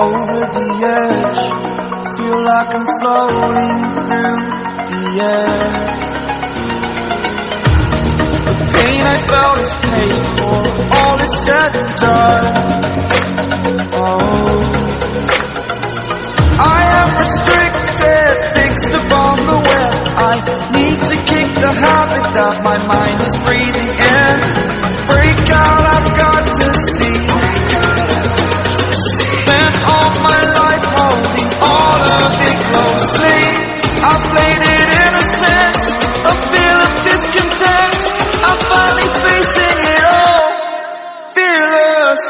over the edge. Feel like I'm floating through the air. The pain I felt is paid for, all is said and done. Oh, I am restricted, fixed upon the web. I need to kick the habit that my mind is breathing in. Break out I played it innocent, a feel of discontent. I'm finally facing it all, fearless.